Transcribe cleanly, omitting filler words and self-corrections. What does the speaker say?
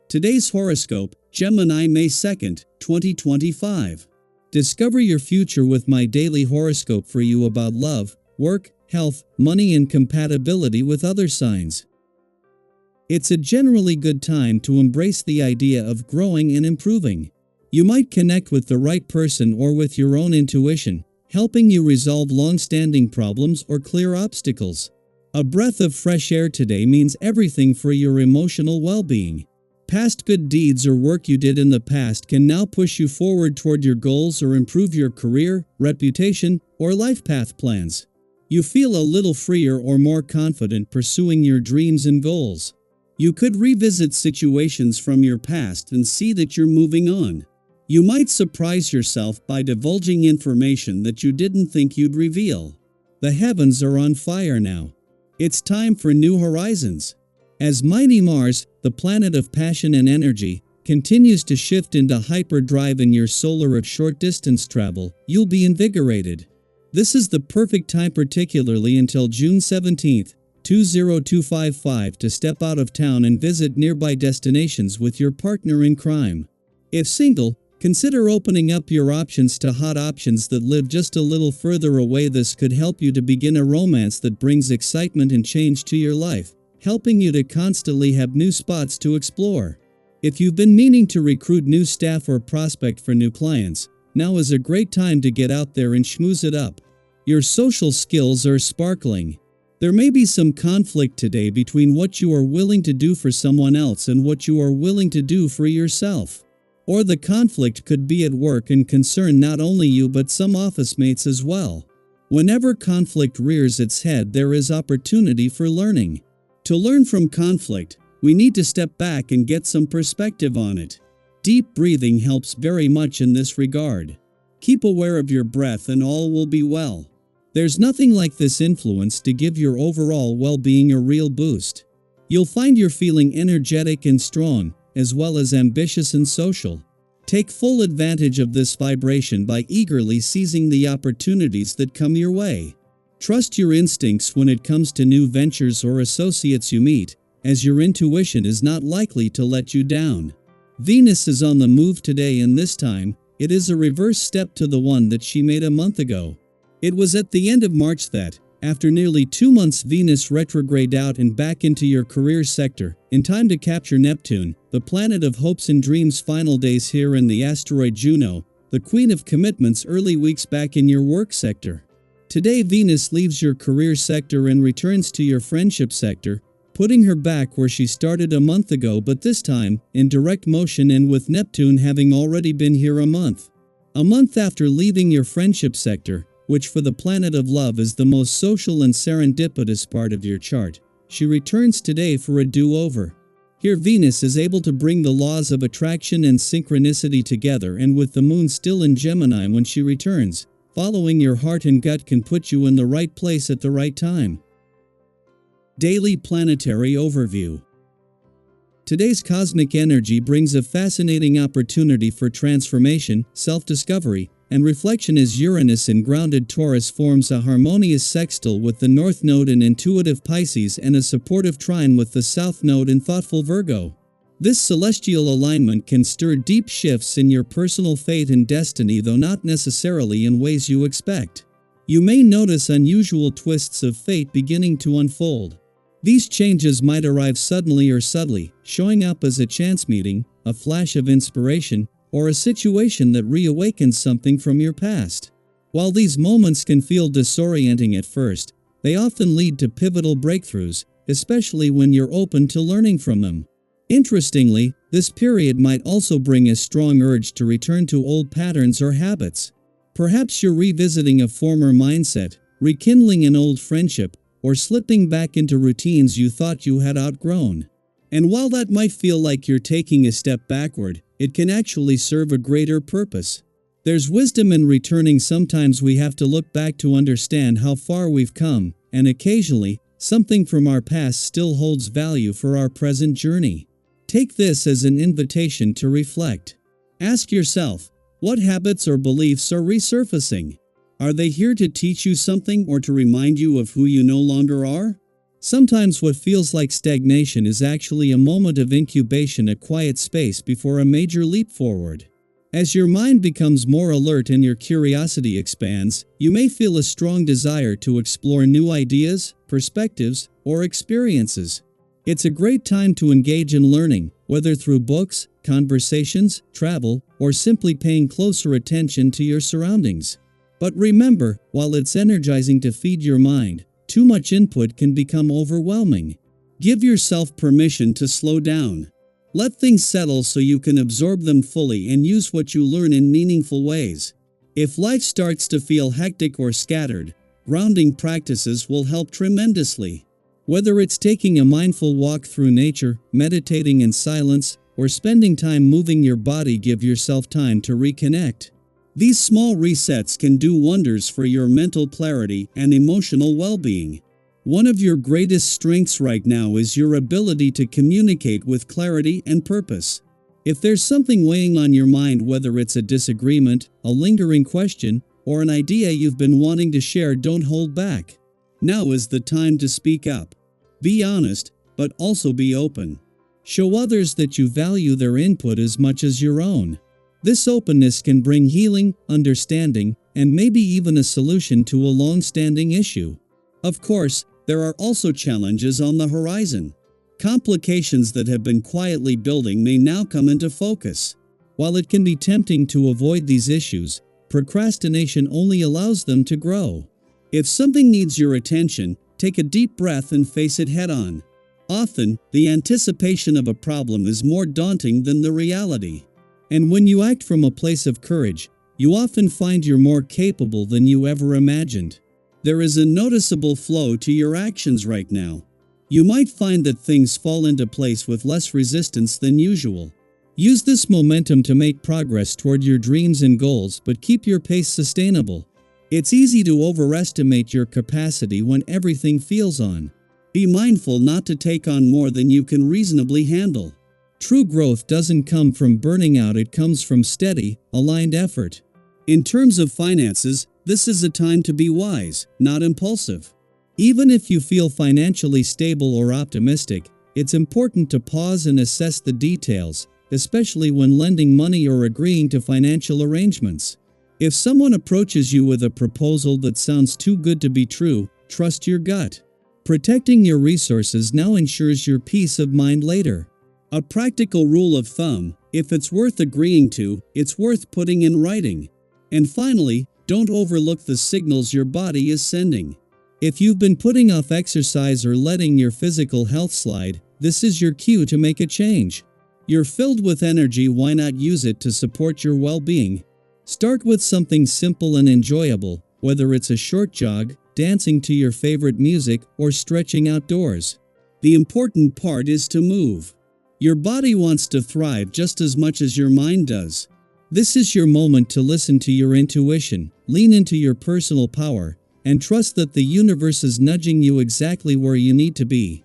Today's horoscope, Gemini May 2nd, 2025. Discover your future with my daily horoscope for you about love, work, health, money and compatibility with other signs. It's a generally good time to embrace the idea of growing and improving. You might connect with the right person or with your own intuition, helping you resolve long-standing problems or clear obstacles. A breath of fresh air today means everything for your emotional well-being. Past good deeds or work you did in the past can now push you forward toward your goals or improve your career, reputation, or life path plans. You feel a little freer or more confident pursuing your dreams and goals. You could revisit situations from your past and see that you're moving on. You might surprise yourself by divulging information that you didn't think you'd reveal. The heavens are on fire now. It's time for new horizons. As mighty Mars, the planet of passion and energy, continues to shift into hyperdrive in your solar of short-distance travel, you'll be invigorated. This is the perfect time, particularly until June 17, 20255, to step out of town and visit nearby destinations with your partner in crime. If single, consider opening up your options to hot options that live just a little further away. This could help you to begin a romance that brings excitement and change to your life, helping you to constantly have new spots to explore. If you've been meaning to recruit new staff or prospect for new clients, now is a great time to get out there and schmooze it up. Your social skills are sparkling. There may be some conflict today between what you are willing to do for someone else and what you are willing to do for yourself. Or the conflict could be at work and concern not only you but some office mates as well. Whenever conflict rears its head, there is opportunity for learning. To learn from conflict, we need to step back and get some perspective on it. Deep breathing helps very much in this regard. Keep aware of your breath and all will be well. There's nothing like this influence to give your overall well-being a real boost. You'll find you're feeling energetic and strong, as well as ambitious and social. Take full advantage of this vibration by eagerly seizing the opportunities that come your way. Trust your instincts when it comes to new ventures or associates you meet, as your intuition is not likely to let you down. Venus is on the move today, and this time, it is a reverse step to the one that she made a month ago. It was at the end of March that, after nearly 2 months, Venus retrograde out and back into your career sector, in time to capture Neptune, the planet of hopes and dreams' final days here in the asteroid Juno, the queen of commitments, early weeks back in your work sector. Today Venus leaves your career sector and returns to your friendship sector, putting her back where she started a month ago, but this time, in direct motion and with Neptune having already been here a month. A month after leaving your friendship sector, which for the planet of love is the most social and serendipitous part of your chart, she returns today for a do-over. Here Venus is able to bring the laws of attraction and synchronicity together, and with the moon still in Gemini when she returns, following your heart and gut can put you in the right place at the right time. Daily Planetary Overview. Today's cosmic energy brings a fascinating opportunity for transformation, self-discovery, and reflection as Uranus in grounded Taurus forms a harmonious sextile with the North Node in intuitive Pisces and a supportive trine with the South Node in thoughtful Virgo. This celestial alignment can stir deep shifts in your personal fate and destiny, though not necessarily in ways you expect. You may notice unusual twists of fate beginning to unfold. These changes might arrive suddenly or subtly, showing up as a chance meeting, a flash of inspiration, or a situation that reawakens something from your past. While these moments can feel disorienting at first, they often lead to pivotal breakthroughs, especially when you're open to learning from them. Interestingly, this period might also bring a strong urge to return to old patterns or habits. Perhaps you're revisiting a former mindset, rekindling an old friendship, or slipping back into routines you thought you had outgrown. And while that might feel like you're taking a step backward, it can actually serve a greater purpose. There's wisdom in returning. Sometimes we have to look back to understand how far we've come, and occasionally, something from our past still holds value for our present journey. Take this as an invitation to reflect. Ask yourself, what habits or beliefs are resurfacing? Are they here to teach you something or to remind you of who you no longer are? Sometimes what feels like stagnation is actually a moment of incubation, a quiet space before a major leap forward. As your mind becomes more alert and your curiosity expands, you may feel a strong desire to explore new ideas, perspectives, or experiences. It's a great time to engage in learning, whether through books, conversations, travel, or simply paying closer attention to your surroundings. But remember, while it's energizing to feed your mind, too much input can become overwhelming. Give yourself permission to slow down. Let things settle so you can absorb them fully and use what you learn in meaningful ways. If life starts to feel hectic or scattered, grounding practices will help tremendously. Whether it's taking a mindful walk through nature, meditating in silence, or spending time moving your body, give yourself time to reconnect. These small resets can do wonders for your mental clarity and emotional well-being. One of your greatest strengths right now is your ability to communicate with clarity and purpose. If there's something weighing on your mind, whether it's a disagreement, a lingering question, or an idea you've been wanting to share, don't hold back. Now is the time to speak up. Be honest, but also be open. Show others that you value their input as much as your own. This openness can bring healing, understanding, and maybe even a solution to a long-standing issue. Of course, there are also challenges on the horizon. Complications that have been quietly building may now come into focus. While it can be tempting to avoid these issues, procrastination only allows them to grow. If something needs your attention, take a deep breath and face it head-on. Often, the anticipation of a problem is more daunting than the reality. And when you act from a place of courage, you often find you're more capable than you ever imagined. There is a noticeable flow to your actions right now. You might find that things fall into place with less resistance than usual. Use this momentum to make progress toward your dreams and goals, but keep your pace sustainable. It's easy to overestimate your capacity when everything feels on. Be mindful not to take on more than you can reasonably handle. True growth doesn't come from burning out, it comes from steady, aligned effort. In terms of finances, this is a time to be wise, not impulsive. Even if you feel financially stable or optimistic, it's important to pause and assess the details, especially when lending money or agreeing to financial arrangements. If someone approaches you with a proposal that sounds too good to be true, trust your gut. Protecting your resources now ensures your peace of mind later. A practical rule of thumb: if it's worth agreeing to, it's worth putting in writing. And finally, don't overlook the signals your body is sending. If you've been putting off exercise or letting your physical health slide, this is your cue to make a change. You're filled with energy, why not use it to support your well-being? Start with something simple and enjoyable, whether it's a short jog, dancing to your favorite music, or stretching outdoors. The important part is to move. Your body wants to thrive just as much as your mind does. This is your moment to listen to your intuition, lean into your personal power, and trust that the universe is nudging you exactly where you need to be.